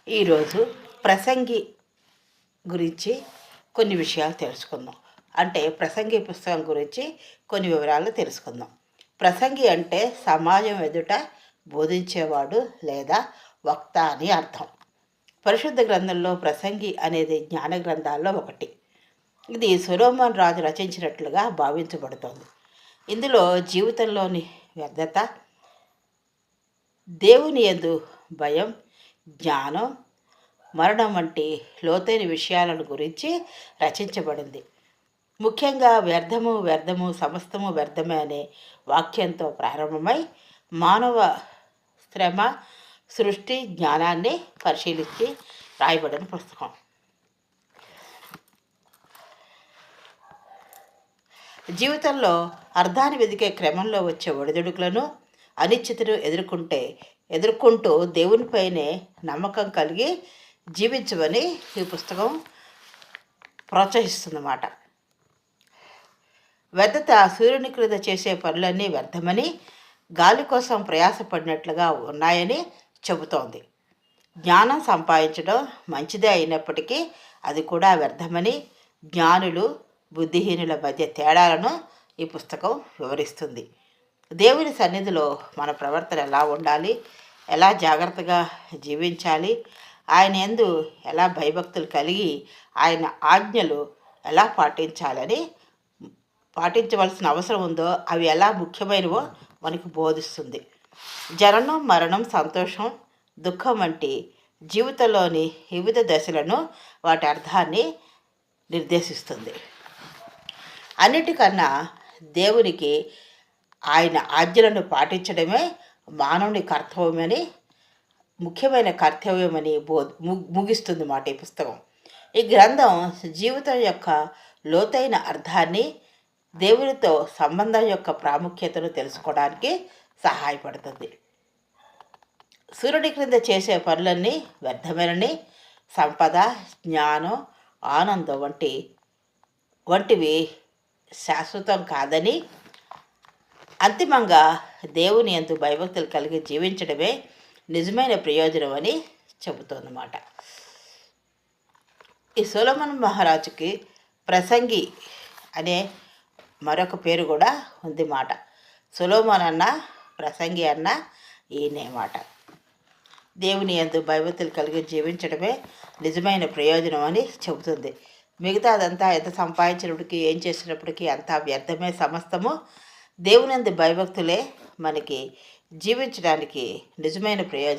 ఈరోజు ప్రసంగి గురించి కొన్ని విషయాలు తెలుసుకుందాం. అంటే ప్రసంగి పుస్తకం గురించి కొన్ని వివరాలు తెలుసుకుందాం. ప్రసంగి అంటే సమాజం ఎదుట బోధించేవాడు లేదా వక్త అని అర్థం. పరిశుద్ధ గ్రంథంలో ప్రసంగి అనేది జ్ఞాన గ్రంథాల్లో ఒకటి. ఇది సొలొమోను రాజు రచించినట్లుగా భావించబడుతోంది. ఇందులో జీవితంలోని వ్యర్థత, దేవుని యందు భయం, జ్ఞానం, మరణం వంటి లోతైన విషయాలను గురించి రచించబడింది. ముఖ్యంగా వ్యర్థము వ్యర్థము సమస్తము వ్యర్థమే అనే వాక్యంతో ప్రారంభమై మానవ శ్రమ, సృష్టి, జ్ఞానాన్ని పరిశీలించి రాయబడిన పుస్తకం. జీవితంలో అర్థాన్ని వెదికే క్రమంలో వచ్చే ఒడిదుడుకులను, అనిశ్చితను ఎదుర్కొంటూ దేవునిపైనే నమ్మకం కలిగి జీవించమని ఈ పుస్తకం ప్రోత్సహిస్తుందన్నమాట. వ్యర్థత సూర్యుని క్రింద చేసే పనులన్నీ వ్యర్థమని, గాలి కోసం ప్రయాసపడినట్లుగా ఉన్నాయని చెబుతోంది. జ్ఞానం సంపాదించడం మంచిదే అయినప్పటికీ అది కూడా వ్యర్థమని, జ్ఞానులు బుద్ధిహీనుల మధ్య తేడాలను ఈ పుస్తకం వివరిస్తుంది. దేవుని సన్నిధిలో మన ప్రవర్తన ఎలా ఉండాలి, ఎలా జాగ్రత్తగా జీవించాలి, ఆయన యందు ఎలా భయభక్తులు కలిగి ఆయన ఆజ్ఞలు ఎలా పాటించవలసిన అవసరం ఉందో, అవి ఎలా ముఖ్యమైనవో మనకు బోధిస్తుంది. జననం, మరణం, సంతోషం, దుఃఖం వంటి జీవితంలోని వివిధ దశలను, వాటి అర్థాన్ని నిర్దేశిస్తుంది. అన్నిటికన్నా దేవునికి ఆయన ఆజ్ఞలను పాటించడమే మానవుని ముఖ్యమైన కర్తవ్యమని ముగిస్తుంది మాట ఈ పుస్తకం. ఈ గ్రంథం జీవితం యొక్క లోతైన అర్థాన్ని, దేవునితో సంబంధం యొక్క ప్రాముఖ్యతను తెలుసుకోవడానికి సహాయపడుతుంది. సూర్యుడి క్రింద చేసే పనులన్నీ వ్యర్థమేనని, సంపద, జ్ఞానం, ఆనందం వంటివి శాశ్వతం కాదని, అంతిమంగా దేవుని యందు భయభక్తులు కలిగి జీవించడమే నిజమైన ప్రయోజనం అని చెబుతోందన్నమాట. ఈ సొలొమోను మహారాజుకి ప్రసంగి అనే మరొక పేరు కూడా ఉంది మాట. సొలొమోను అన్న, ప్రసంగి అన్న ఈయనే మాట. దేవుని యందు భయభక్తులు కలిగి జీవించడమే నిజమైన ప్రయోజనం అని చెబుతుంది. మిగతాదంతా ఎంత సంపాదించినప్పటికీ, ఏం చేసినప్పటికీ అంతా వ్యర్థమే సమస్తము. దేవుని యందు భయభక్తులే మనకి జీవించడానికి నిజమైన ప్రయోజనం.